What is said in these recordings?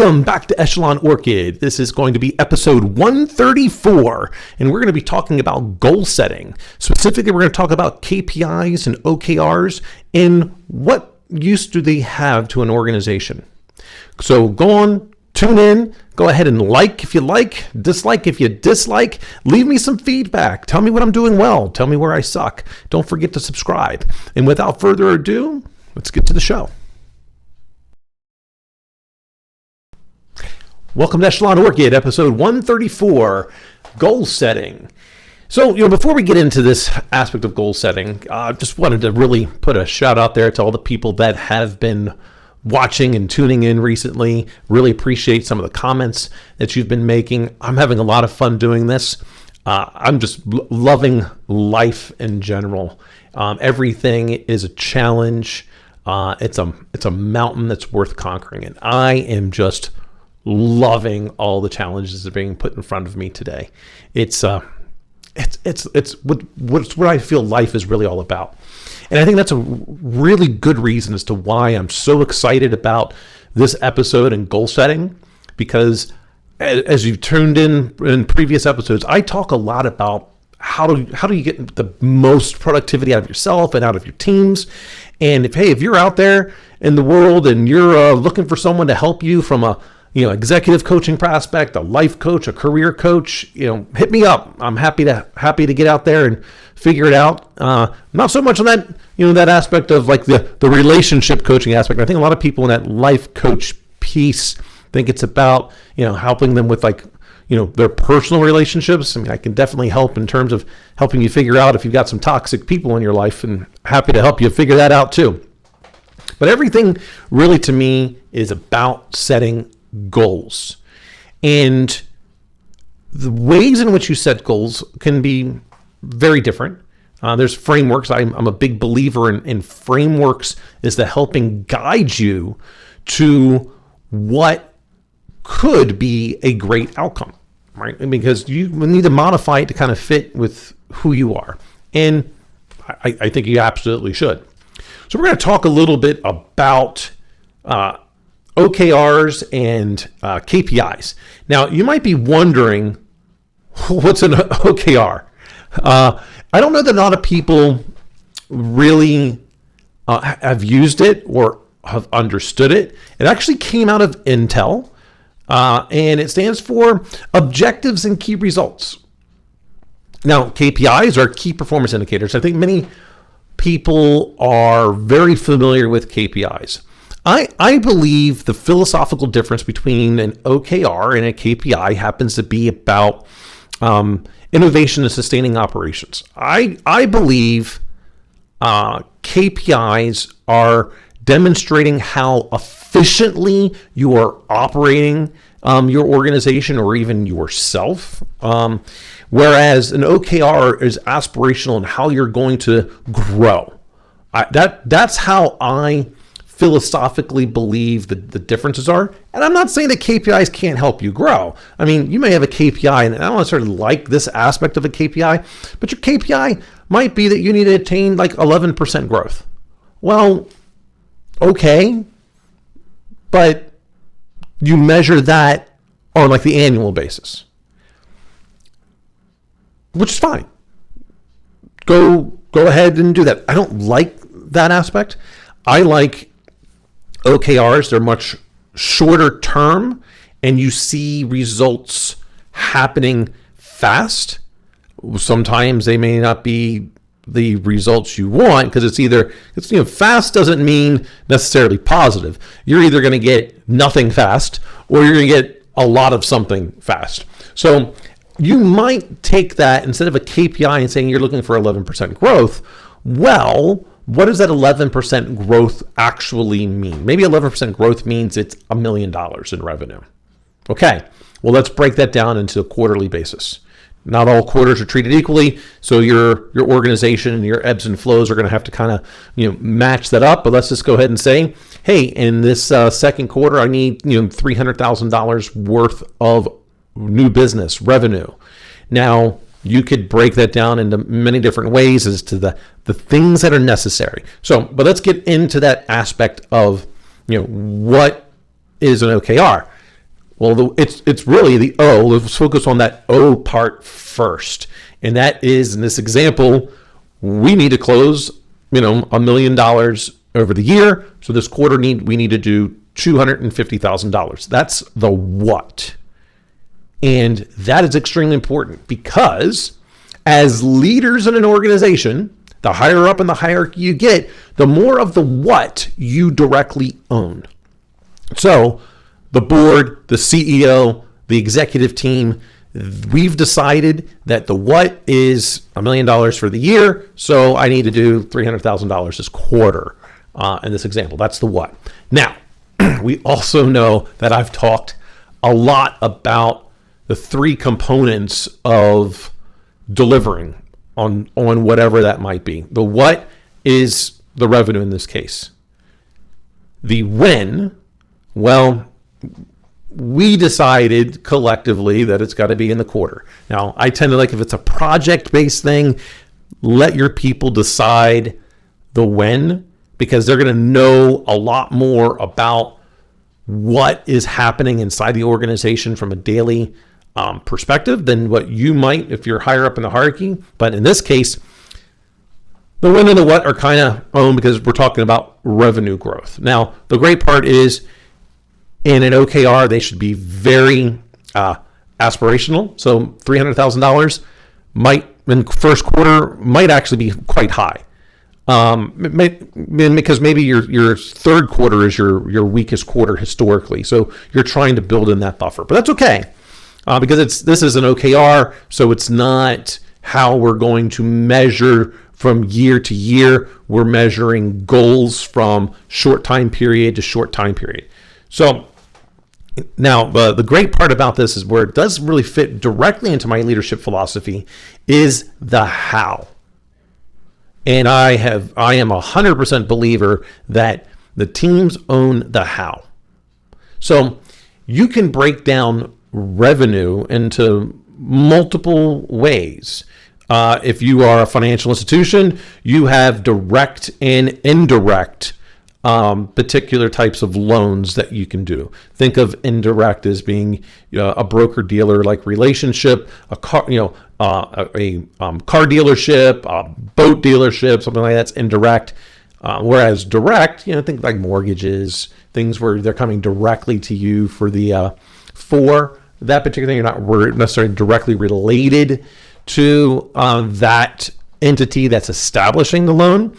Welcome back to Echelon Orchid. This is going to be episode 134, and we're going to be talking about goal setting. Specifically, we're going to talk about KPIs and OKRs and what use do they have to an organization. So go on, tune in, go ahead and like if you like, dislike if you dislike, leave me some feedback, tell me what I'm doing well, tell me where I suck. Don't forget to subscribe. And without further ado, let's get to the show. Welcome to Echelon Orchid, episode 134, goal setting. So, before we get into this aspect of goal setting, I just wanted to really put a shout out there to all the people that have been watching and tuning in recently. Really appreciate some of the comments that you've been making. I'm having a lot of fun doing this. I'm just loving life in general. Everything is a challenge. It's a mountain that's worth conquering, and I am just loving all the challenges that are being put in front of me today. It's what I feel life is really all about. And I think that's a really good reason as to why I'm so excited about this episode and goal setting, because as you've tuned in previous episodes, I talk a lot about how do you get the most productivity out of yourself and out of your teams. And if you're out there in the world and you're looking for someone to help you from a executive coaching prospect, a life coach, a career coach, hit me up. I'm happy to get out there and figure it out. Not so much on that, that aspect of like the relationship coaching aspect. I think a lot of people in that life coach piece think it's about, helping them with their personal relationships. I mean, I can definitely help in terms of helping you figure out if you've got some toxic people in your life, and happy to help you figure that out too. But everything really to me is about setting goals, and the ways in which you set goals can be very different. There's frameworks. I'm a big believer in frameworks as to helping guide you to what could be a great outcome, right? Because you need to modify it to kind of fit with who you are, and I think you absolutely should. So we're going to talk a little bit about OKRs and KPIs. Now, you might be wondering, what's an OKR? I don't know that a lot of people really have used it or have understood it. It actually came out of Intel, and it stands for Objectives and Key Results. Now, KPIs are key performance indicators. I think many people are very familiar with KPIs. I believe the philosophical difference between an OKR and a KPI happens to be about innovation and sustaining operations. I believe KPIs are demonstrating how efficiently you are operating your organization or even yourself, whereas an OKR is aspirational in how you're going to grow. That's how I philosophically believe that the differences are. And I'm not saying that KPIs can't help you grow. I mean, you may have a KPI, and I don't necessarily like this aspect of a KPI, but your KPI might be that you need to attain like 11% growth. Well, okay, but you measure that on like the annual basis, which is fine. Go ahead and do that. I don't like that aspect. I like OKRs. They're much shorter term, and you see results happening fast. Sometimes they may not be the results you want, because it's fast doesn't mean necessarily positive. You're either going to get nothing fast or you're going to get a lot of something fast. So you might take that instead of a KPI and saying you're looking for 11% growth. Well, what does that 11% growth actually mean? Maybe 11% growth means it's $1 million in revenue. Okay, well, let's break that down into a quarterly basis. Not all quarters are treated equally, so your organization and your ebbs and flows are going to have to kind of match that up. But let's just go ahead and say, hey, in this second quarter, I need $300,000 worth of new business revenue. Now, you could break that down into many different ways as to the things that are necessary. So, but let's get into that aspect of what is an OKR. Well, it's really the O. Let's focus on that O part first. And that is, in this example, we need to close, $1 million over the year. So this quarter we need to do $250,000. That's the what. And that is extremely important because as leaders in an organization, the higher up in the hierarchy you get, the more of the what you directly own. So the board, the CEO, the executive team, we've decided that the what is $1 million for the year. So I need to do $300,000 this quarter in this example. That's the what. Now, we also know that I've talked a lot about the three components of delivering on whatever that might be. The what is the revenue in this case. The when, well, we decided collectively that it's got to be in the quarter. Now, I tend to like, if it's a project-based thing, let your people decide the when, because they're going to know a lot more about what is happening inside the organization from a daily perspective than what you might if you're higher up in the hierarchy. But in this case, the when and the what are kind of owned because we're talking about revenue growth. Now, the great part is in an OKR, they should be very aspirational. So $300,000 might in first quarter might actually be quite high. Because maybe your third quarter is your weakest quarter historically. So you're trying to build in that buffer, but that's okay. Because this is an OKR, so it's not how we're going to measure from year to year. We're measuring goals from short time period to short time period. So now the great part about this is where it does really fit directly into my leadership philosophy is the how. And I am 100% believer that the teams own the how. So you can break down revenue into multiple ways. If you are a financial institution, you have direct and indirect particular types of loans that you can do. Think of indirect as being a broker dealer like relationship, a car, a car dealership, a boat dealership, something like that's indirect. Whereas direct, think like mortgages, things where they're coming directly to you for that particular thing. You're not necessarily directly related to that entity that's establishing the loan.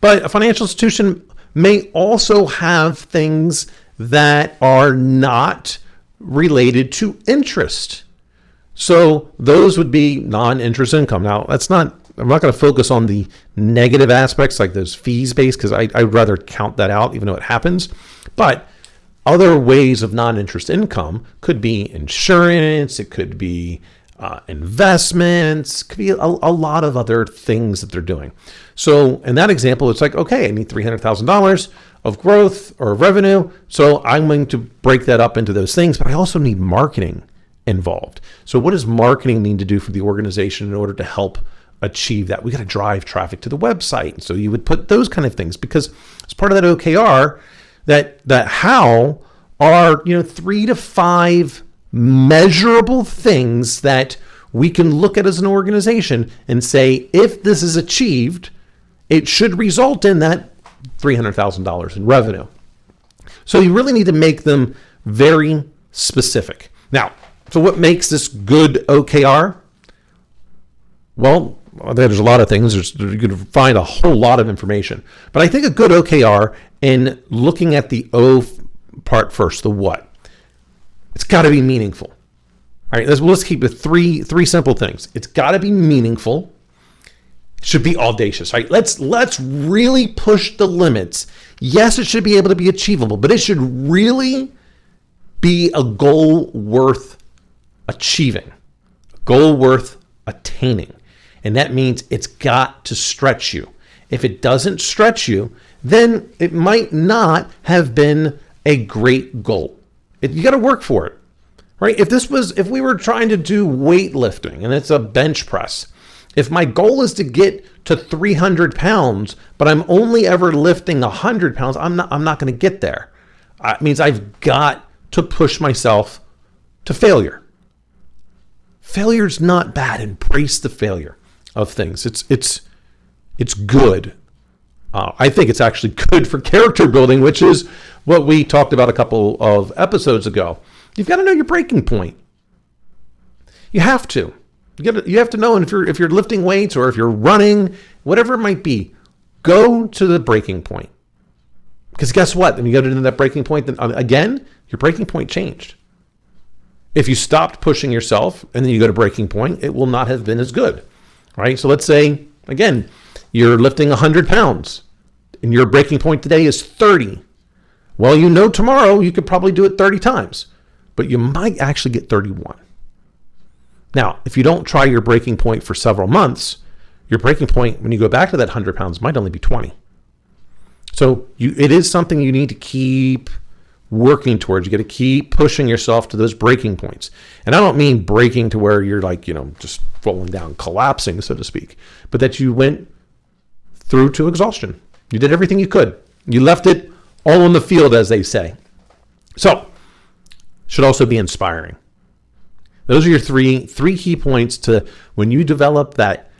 But a financial institution may also have things that are not related to interest. So those would be non-interest income. Now, I'm not going to focus on the negative aspects like those fees based, because I'd rather count that out, even though it happens. But other ways of non-interest income could be insurance, it could be investments, could be a lot of other things that they're doing. So in that example, it's like, okay, I need $300,000 of growth or revenue. So I'm going to break that up into those things, but I also need marketing involved. So what does marketing need to do for the organization in order to help achieve that? We got to drive traffic to the website. So you would put those kind of things, because as part of that OKR, that how are 3 to 5 measurable things that we can look at as an organization and say, if this is achieved, it should result in that $300,000 in revenue. So you really need to make them very specific. Now, so what makes this good OKR? Well, there's a lot of things. You can find a whole lot of information. But I think a good OKR, in looking at the O part first, the what, it's got to be meaningful. All right, let's keep it three simple things. It's got to be meaningful. It should be audacious, right? Let's really push the limits. Yes, it should be able to be achievable, but it should really be a goal worth achieving, a goal worth attaining. And that means it's got to stretch you. If it doesn't stretch you, then it might not have been a great goal. You got to work for it, right? If we were trying to do weightlifting and it's a bench press, if my goal is to get to 300 pounds, but I'm only ever lifting 100 pounds, I'm not going to get there. It means I've got to push myself to failure. Failure's not bad. Embrace the failure of things. It's good. I think it's actually good for character building, which is what we talked about a couple of episodes ago. You've got to know your breaking point. You have to. You have to know, and if you're lifting weights or if you're running, whatever it might be, go to the breaking point. Because guess what? When you go to that breaking point, then again, your breaking point changed. If you stopped pushing yourself and then you go to breaking point, it will not have been as good, right? So let's say, again, you're lifting 100 pounds and your breaking point today is 30. Well, you know tomorrow you could probably do it 30 times, but you might actually get 31. Now, if you don't try your breaking point for several months, your breaking point when you go back to that 100 pounds might only be 20. So it is something you need to keep working towards. You got to keep pushing yourself to those breaking points. And I don't mean breaking to where you're like, just falling down, collapsing, so to speak, but that you went through to exhaustion. You did everything you could. You left it all on the field, as they say. So, should also be inspiring. Those are your three key points to when you develop that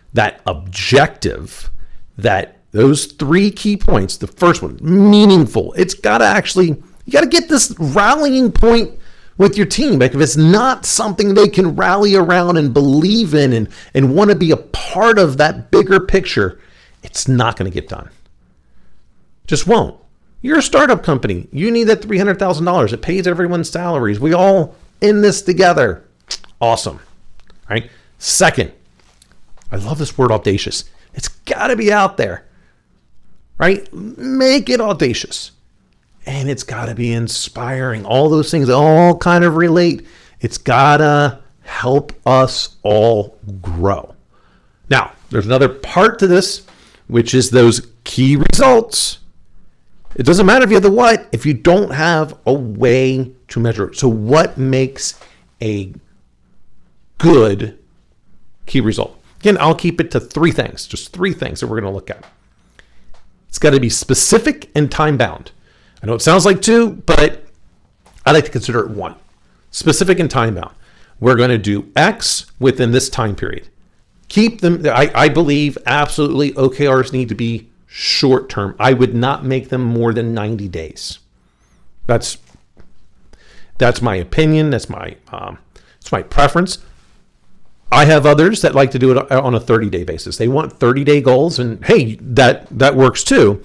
objective, those 3 key points. The first one, meaningful. It's got to you got to get this rallying point with your team. Like if it's not something they can rally around and believe in and want to be a part of that bigger picture, it's not going to get done. Just won't. You're a startup company. You need that $300,000. It pays everyone's salaries. We all in this together. Awesome. Right? Second, I love this word audacious. It's got to be out there. Right? Make it audacious. And it's got to be inspiring. All those things all kind of relate. It's got to help us all grow. Now, there's another part to this, which is those key results. It doesn't matter if you have the what, if you don't have a way to measure it. So what makes a good key result? Again, I'll keep it to 3 things, just 3 things that we're going to look at. It's got to be specific and time-bound. I know it sounds like 2, but I like to consider it 1. Specific and time-bound. We're going to do X within this time period. Keep them, I believe absolutely OKRs need to be short-term. I would not make them more than 90 days. That's my opinion. That's my preference. I have others that like to do it on a 30-day basis. They want 30-day goals, and hey, that works too.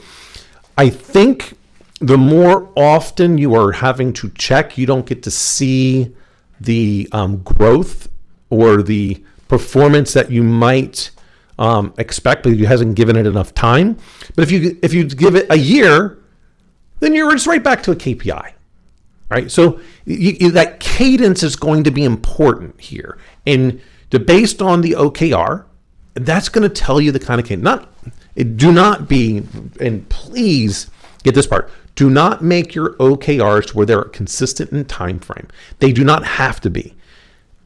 I think the more often you are having to check, you don't get to see the growth or the performance that you might expect, but you hasn't given it enough time. But if you give it a year, then you're just right back to a KPI. Right? So that cadence is going to be important here. And based on the OKR, that's going to tell you the kind of cadence. Do not be, and please get this part, do not make your OKRs where they're consistent in time frame. They do not have to be.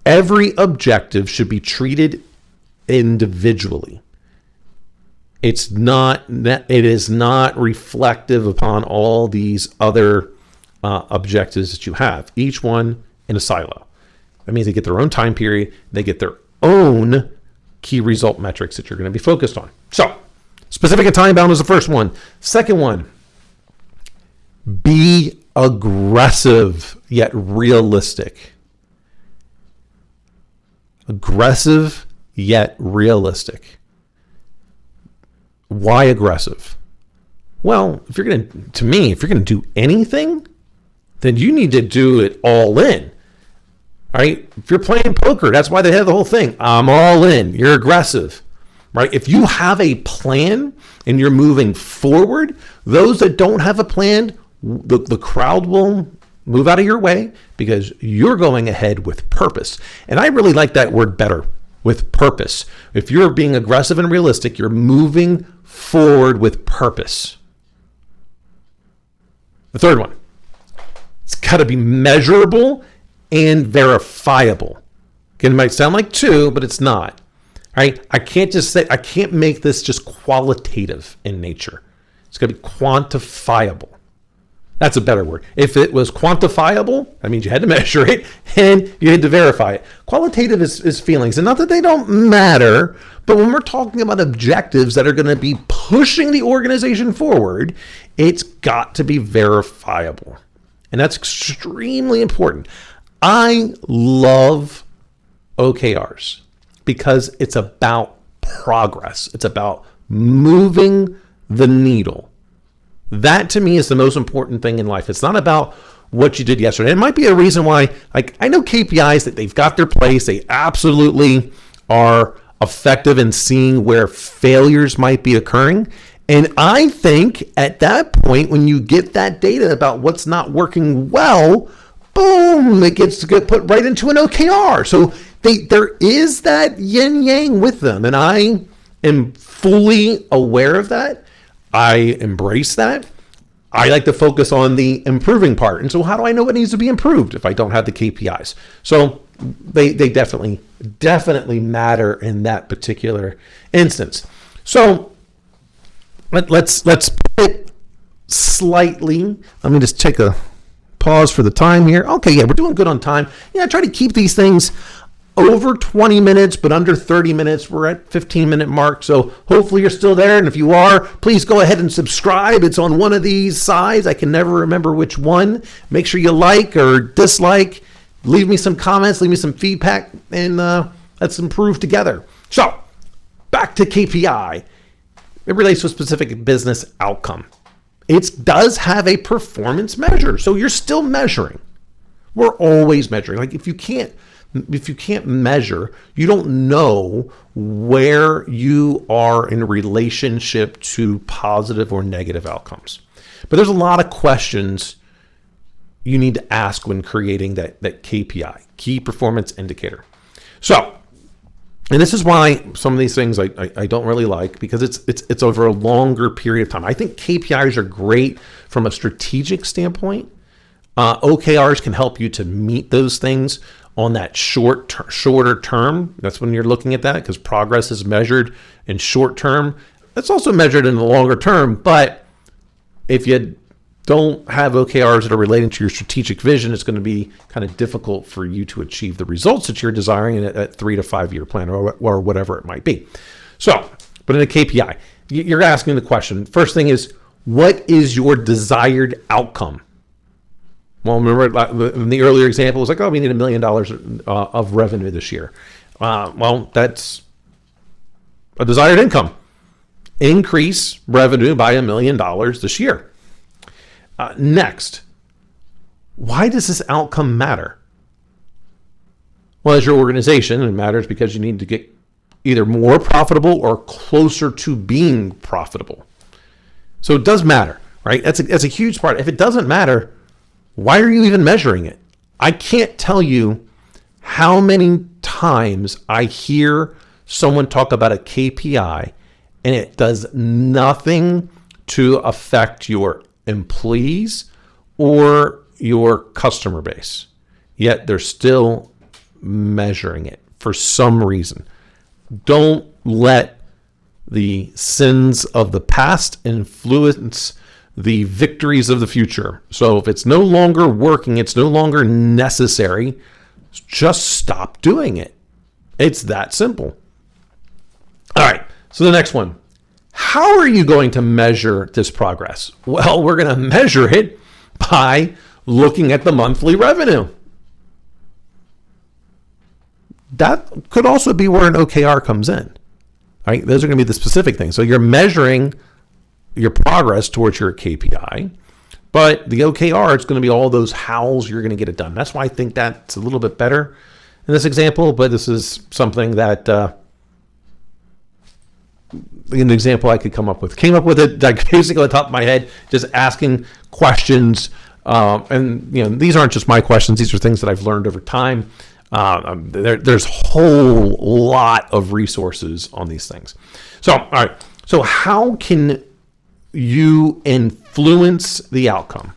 Every objective should be treated individually. It is not reflective upon all these other objectives that you have. Each one in a silo. That means they get their own time period. They get their own key result metrics that you're going to be focused on. So, specific and time bound is the first one. Second one, be aggressive yet realistic. Aggressive yet realistic. Why aggressive? Well, if you're going to do anything, then you need to do it all in. All right? If you're playing poker, that's why they have the whole thing. I'm all in. You're aggressive. Right? If you have a plan and you're moving forward, those that don't have a plan, the crowd will move out of your way because you're going ahead with purpose. And I really like that word better, with purpose. If you're being aggressive and realistic, you're moving forward with purpose. The third one, it's got to be measurable and verifiable. Again, it might sound like 2, but it's not. Right? I can't make this just qualitative in nature. It's got to be quantifiable. That's a better word. If it was quantifiable, that means you had to measure it and you had to verify it. Qualitative is feelings. And not that they don't matter, but when we're talking about objectives that are going to be pushing the organization forward, it's got to be verifiable. And that's extremely important. I love OKRs because it's about progress. It's about moving the needle. That to me is the most important thing in life. It's not about what you did yesterday. It might be a reason why, like, I know KPIs that they've got their place. They absolutely are effective in seeing where failures might be occurring. And I think at that point, when you get that data about what's not working well, boom, it gets to get put right into an OKR. So there is that yin yang with them. And I am fully aware of that. I embrace that. I like to focus on the improving part. And so how do I know what needs to be improved if I don't have the KPIs? So they definitely matter in that particular instance. So let's put it slightly. Let me just take a pause for the time here. Okay, yeah, we're doing good on time. Yeah, I try to keep these things over 20 minutes, but under 30 minutes. We're at 15-minute mark. So hopefully you're still there. And if you are, please go ahead and subscribe. It's on one of these sides. I can never remember which one. Make sure you like or dislike. Leave me some comments. Leave me some feedback. And let's improve together. So back to KPI. It relates to a specific business outcome. It does have a performance measure. So you're still measuring. We're always measuring. Like if you can't measure, you don't know where you are in relationship to positive or negative outcomes. But there's a lot of questions you need to ask when creating that KPI, key performance indicator. So, and this is why some of these things I don't really like, because it's over a longer period of time. I think KPIs are great from a strategic standpoint. OKRs can help you to meet those things on that shorter term. That's when you're looking at that, because progress is measured in short term. It's also measured in the longer term. But if you don't have OKRs that are relating to your strategic vision, it's going to be kind of difficult for you to achieve the results that you're desiring in a 3 to 5 year plan or whatever it might be. So, but in a KPI, you're asking the question. First thing is, what is your desired outcome? Well, remember in the earlier example, it was like, oh, we need $1 million of revenue this year. Well, that's a desired income. Increase revenue by $1 million this year. Next, why does this outcome matter? Well, as your organization, it matters because you need to get either more profitable or closer to being profitable. So it does matter, right? That's a huge part. If it doesn't matter, why are you even measuring it? I can't tell you how many times I hear someone talk about a KPI and it does nothing to affect your employees or your customer base, yet they're still measuring it for some reason. Don't let the sins of the past influence the victories of the future. So if it's no longer working, it's no longer necessary, just stop doing it. It's that simple. All right, so the next one. How are you going to measure this progress? Well, we're going to measure it by looking at the monthly revenue. That could also be where an OKR comes in. All right, those are going to be the specific things. So you're measuring your progress towards your KPI, but the OKR, it's going to be all those hows you're going to get it done. That's why I think that's a little bit better in this example, but this is something that an example I could come up with. Came up with it like basically on the top of my head, just asking questions. And these aren't just my questions. These are things that I've learned over time. There's a whole lot of resources on these things. So, all right. So how can you influence the outcome?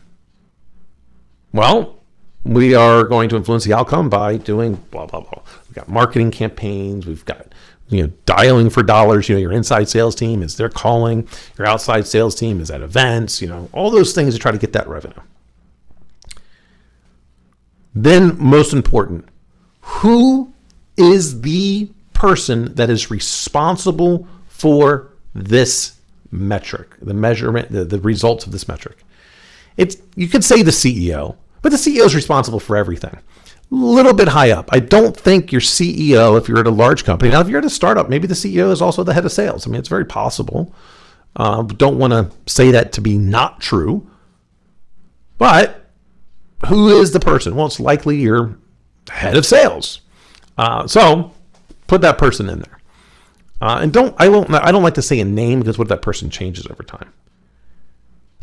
Well, we are going to influence the outcome by doing blah, blah, blah. We've got marketing campaigns. We've got, dialing for dollars. Your inside sales team is they're calling. Your outside sales team is at events. All those things to try to get that revenue. Then, most important, who is the person that is responsible for this metric, the measurement, the results of this metric? You could say the CEO, but the CEO is responsible for everything. A little bit high up. I don't think your CEO, if you're at a large company, now if you're at a startup, maybe the CEO is also the head of sales. It's very possible. Don't want to say that to be not true. But who is the person? Well, it's likely your head of sales. So put that person in there. I don't like to say a name because what if that person changes over time?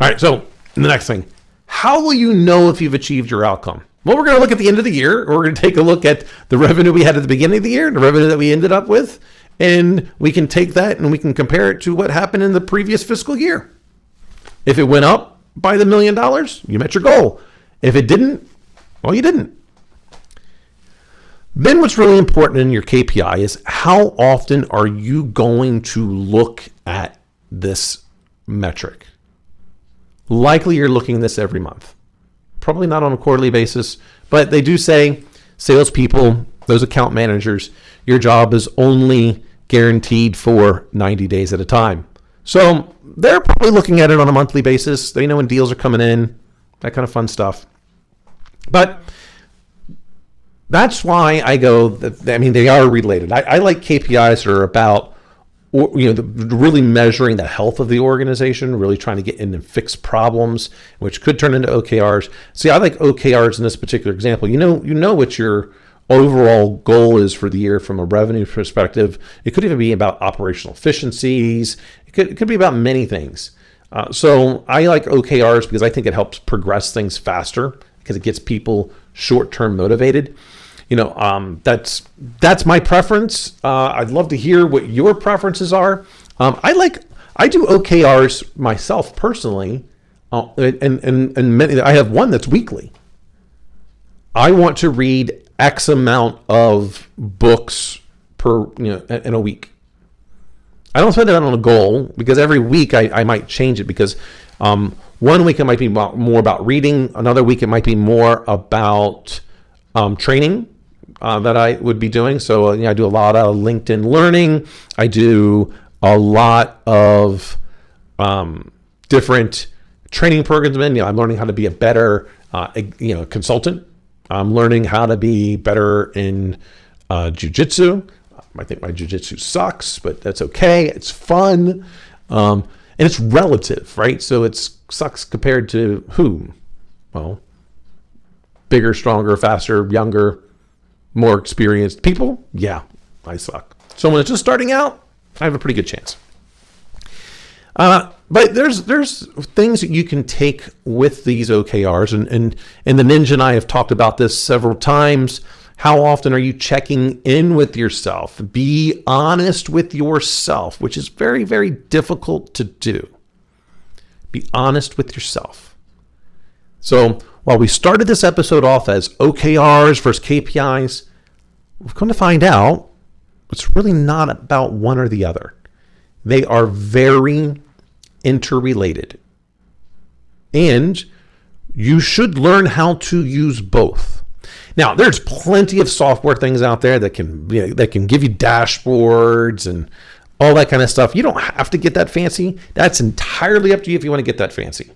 All right, so the next thing, how will you know if you've achieved your outcome? Well, we're going to look at the end of the year, or we're going to take a look at the revenue we had at the beginning of the year, the revenue that we ended up with, and we can take that and we can compare it to what happened in the previous fiscal year. If it went up by the $1 million, you met your goal. If it didn't, well, you didn't. Then what's really important in your KPI is how often are you going to look at this metric? Likely you're looking at this every month. Probably not on a quarterly basis, but they do say salespeople, those account managers, your job is only guaranteed for 90 days at a time. So they're probably looking at it on a monthly basis. They know when deals are coming in, that kind of fun stuff. But that's why I go, they are related. I like KPIs that are about, really measuring the health of the organization, really trying to get in and fix problems, which could turn into OKRs. See, I like OKRs in this particular example. You know what your overall goal is for the year from a revenue perspective. It could even be about operational efficiencies. It could be about many things. So I like OKRs because I think it helps progress things faster because it gets people short-term motivated. That's my preference. I'd love to hear what your preferences are. I do OKRs myself personally, and many. I have one that's weekly. I want to read X amount of books in a week. I don't set that on a goal because every week I might change it because 1 week it might be more about reading, another week it might be more about training. That I would be doing. So I do a lot of LinkedIn learning. I do a lot of different training programs. I'm learning how to be a better consultant. I'm learning how to be better in jiu-jitsu. I think my jiu-jitsu sucks, but that's okay. It's fun. And it's relative, right? So it sucks compared to whom? Well, bigger, stronger, faster, younger, more experienced people. Yeah, I suck. So when it's just starting out, I have a pretty good chance. But there's things that you can take with these OKRs, and the Ninja and I have talked about this several times. How often are you checking in with yourself? Be honest with yourself, which is very, very difficult to do. Be honest with yourself. So while we started this episode off as OKRs versus KPIs, we've come to find out it's really not about one or the other. They are very interrelated. And you should learn how to use both. Now, there's plenty of software things out there that can give you dashboards and all that kind of stuff. You don't have to get that fancy. That's entirely up to you if you want to get that fancy.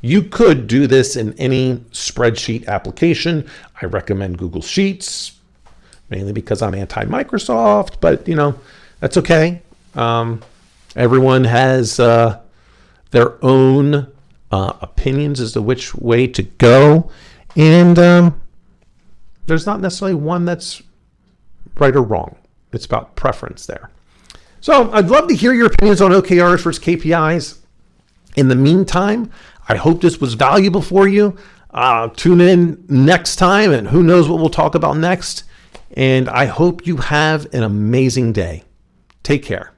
You could do this in any spreadsheet application. I recommend Google Sheets, mainly because I'm anti-Microsoft, but that's okay. Everyone has their own opinions as to which way to go, and there's not necessarily one that's right or wrong. It's about preference there. So I'd love to hear your opinions on OKRs versus KPIs. In the meantime, I hope this was valuable for you. Tune in next time, and who knows what we'll talk about next. And I hope you have an amazing day. Take care.